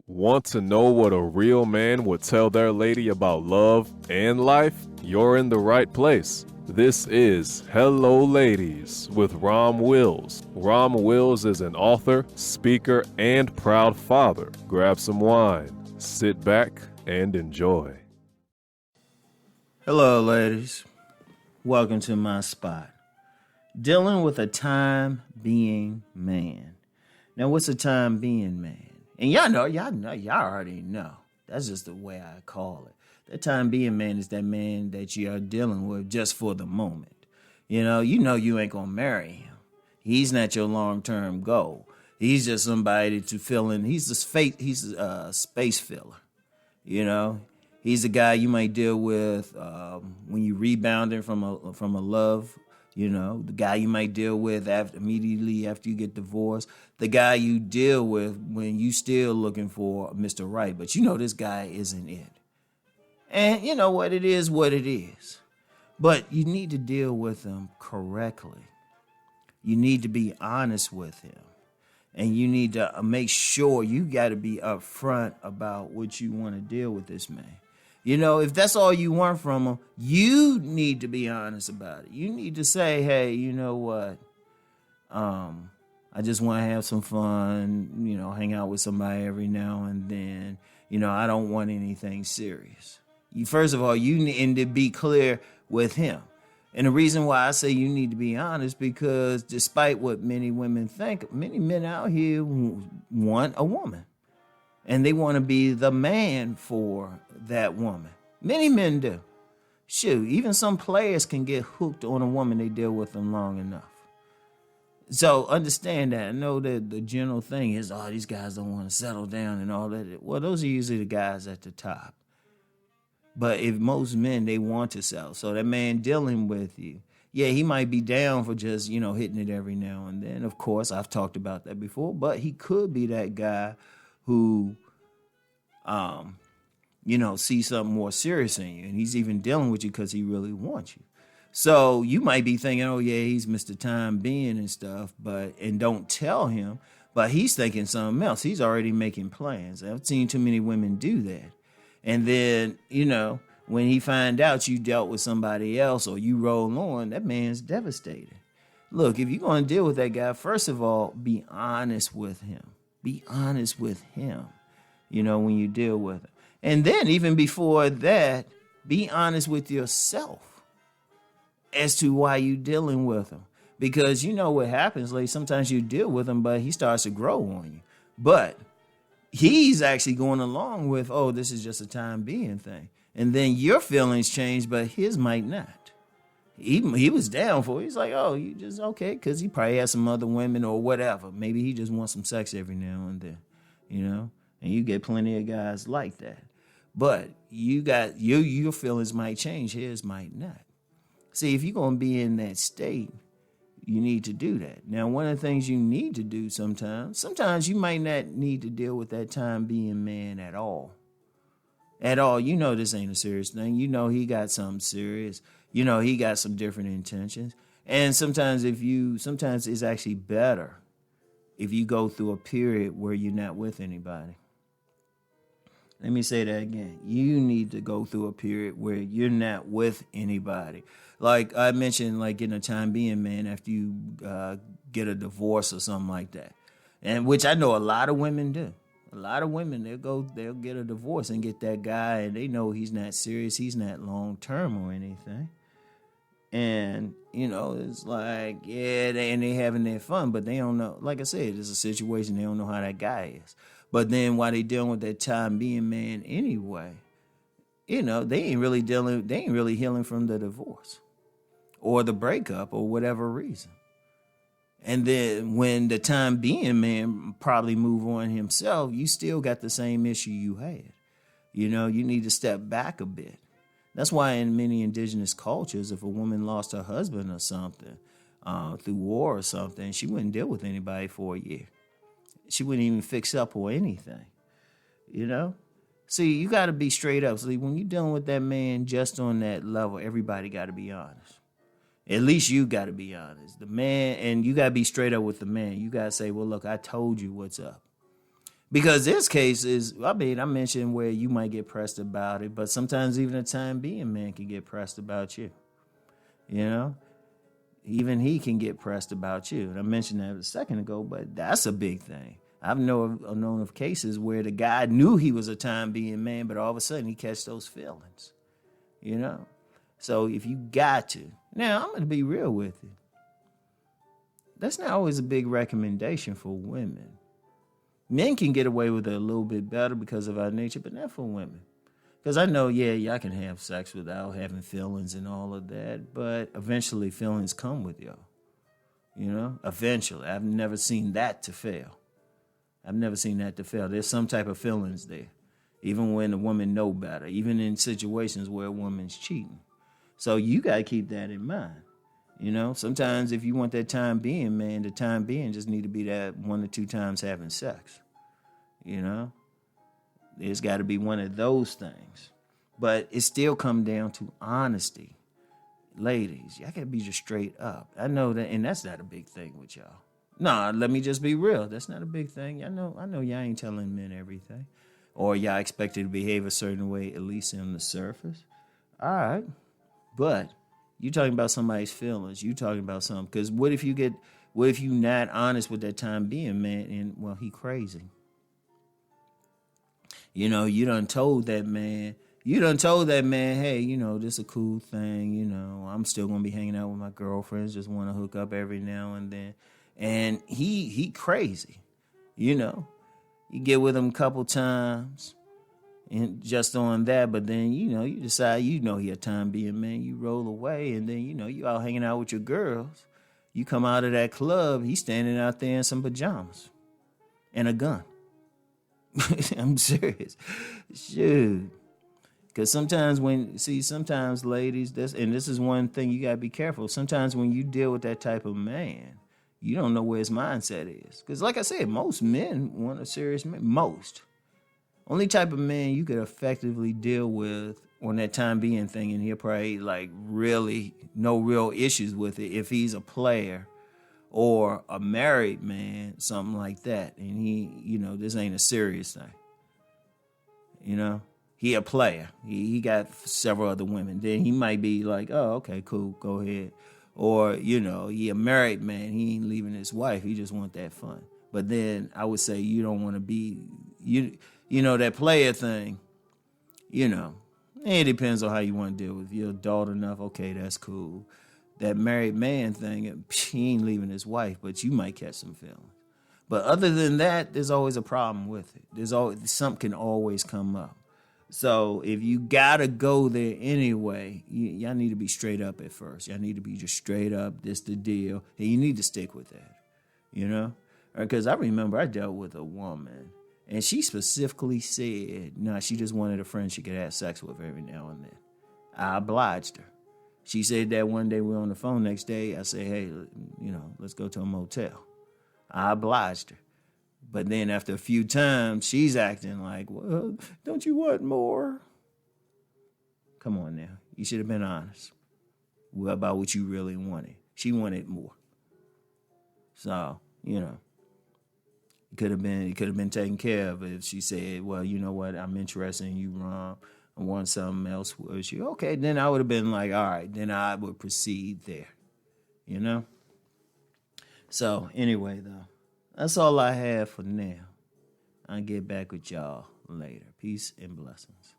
Want to know what a real man would tell their lady about love and life? You're in the right place. This is Hello Ladies with Rom Wills. Rom Wills is an author, speaker, and proud father. Grab some wine, sit back, and enjoy. Hello, ladies. Welcome to my spot. Dealing with a time being man. Now, what's a time being man? And y'all already know. That's just the way I call it. That time being man is that man that you are dealing with just for the moment. You know you ain't gonna marry him. He's not your long-term goal. He's just somebody to fill in. He's a space filler. You know, he's a guy you might deal with when you rebounding from a love. You know, the guy you might deal with immediately after you get divorced. The guy you deal with when you still looking for Mr. Right. But you know this guy isn't it. And you know what? It is what it is. But you need to deal with him correctly. You need to be honest with him. And you need to make sure you got to be upfront about what you want to deal with this man. You know, if that's all you want from him, you need to be honest about it. You need to say, hey, you know what? I just want to have some fun, you know, hang out with somebody every now and then. You know, I don't want anything serious. First of all, you need to be clear with him. And the reason why I say you need to be honest, because despite what many women think, many men out here want a woman. And they want to be the man for that woman. Many men do. Shoot, even some players can get hooked on a woman they deal with them long enough. So understand that. I know that the general thing is, these guys don't want to settle down and all that. Well, those are usually the guys at the top. But if most men, they want to settle. So that man dealing with you, yeah, he might be down for just, hitting it every now and then. Of course, I've talked about that before. But he could be that guy who, sees something more serious in you. And he's even dealing with you because he really wants you. So you might be thinking, oh, yeah, he's Mr. Time Being and stuff, and don't tell him. But he's thinking something else. He's already making plans. I've seen too many women do that. And then, when he find out you dealt with somebody else or you roll on, that man's devastated. Look, if you're going to deal with that guy, first of all, be honest with him. Be honest with him. When you deal with it. And then even before that, be honest with yourself as to why you dealing with him. Because you know what happens, like sometimes you deal with him, but he starts to grow on you. But he's actually going along with, this is just a time being thing. And then your feelings change, but his might not. He was down for it. He's like, you just okay, because he probably has some other women or whatever. Maybe he just wants some sex every now and then, And you get plenty of guys like that. But you got your feelings might change, his might not. See, if you're going to be in that state, you need to do that. Now, one of the things you need to do sometimes you might not need to deal with that time being man at all. At all. This ain't a serious thing. He got something serious. He got some different intentions. And sometimes it's actually better if you go through a period where you're not with anybody. Let me say that again. You need to go through a period where you're not with anybody. Like I mentioned, like in a time being man, after you get a divorce or something like that. And which I know a lot of women do. A lot of women, they'll get a divorce and get that guy and they know he's not serious, he's not long term or anything. And, it's like, yeah, they having their fun, but they don't know. Like I said, it's a situation, they don't know how that guy is. But then while they dealing with that time being man anyway, they ain't really healing from the divorce or the breakup or whatever reason. And then when the time being man probably move on himself, you still got the same issue you had. You need to step back a bit. That's why in many indigenous cultures, if a woman lost her husband or something through war or something, she wouldn't deal with anybody for a year. She wouldn't even fix up or anything, See, you got to be straight up. See, when you're dealing with that man just on that level, everybody got to be honest. At least you got to be honest. The man, and you got to be straight up with the man. You got to say, well, look, I told you what's up. Because this case is, I mean, I mentioned where you might get pressed about it, but sometimes even a time being man can get pressed about you. You know, even he can get pressed about you. And I mentioned that a second ago, but that's a big thing. I've known of cases where the guy knew he was a time being man, but all of a sudden he catch those feelings. You know, so if you got to, now I'm going to be real with you. That's not always a big recommendation for women. Men can get away with it a little bit better because of our nature, but not for women. Because I know, yeah, y'all can have sex without having feelings and all of that, but eventually feelings come with y'all. You know, eventually. I've never seen that to fail. There's some type of feelings there, even when the woman know better, even in situations where a woman's cheating. So you got to keep that in mind. You know, sometimes if you want that time being, man, the time being just need to be that 1 or 2 times having sex. You know, there's got to be one of those things. But it still come down to honesty. Ladies, y'all got to be just straight up. I know that, and that's not a big thing with y'all. Nah, let me just be real. That's not a big thing. I know y'all ain't telling men everything. Or y'all expected to behave a certain way, at least on the surface. All right. But you talking about somebody's feelings. You talking about something. Because what if you not honest with that time being, man, and, well, he crazy. You know, you done told that man, hey, you know, this a cool thing. You know, I'm still going to be hanging out with my girlfriends. Just want to hook up every now and then. And he crazy, you know. You get with him a couple times and just on that, but then, you know, you decide, you know, he a time being man, you roll away, and then, you know, you out hanging out with your girls. You come out of that club, he's standing out there in some pajamas and a gun. I'm serious. Shoot. Because sometimes ladies, this is one thing you got to be careful. Sometimes when you deal with that type of man, you don't know where his mindset is. Because like I said, most men want a serious man. Most. Only type of man you could effectively deal with on that time being thing, and he'll probably like really no real issues with it if he's a player or a married man, something like that. And he, you know, this ain't a serious thing. You know? He a player. He got several other women. Then he might be like, oh, okay, cool, go ahead. Or, you know, he a married man. He ain't leaving his wife. He just want that fun. But then I would say you don't want to be, you know, that player thing, you know, it depends on how you want to deal with it. If you're adult enough, okay, that's cool. That married man thing, he ain't leaving his wife, but you might catch some feelings. But other than that, there's always a problem with it. Something can always come up. So if you gotta go there anyway, y'all need to be straight up at first. Y'all need to be just straight up. This the deal, and you need to stick with that. You know, because I remember I dealt with a woman, and she specifically said, "No, she just wanted a friend she could have sex with every now and then." I obliged her. She said that one day we were on the phone. Next day, I said, "Hey, you know, let's go to a motel." I obliged her. But then after a few times, she's acting like, well, don't you want more? Come on now. You should have been honest about what you really wanted. She wanted more. So, you know, it could have been taken care of if she said, well, you know what, I'm interested in you, Rom. I want something else with you. Okay, then I would have been like, all right, then I would proceed there. You know? So, anyway, though. That's all I have for now. I'll get back with y'all later. Peace and blessings.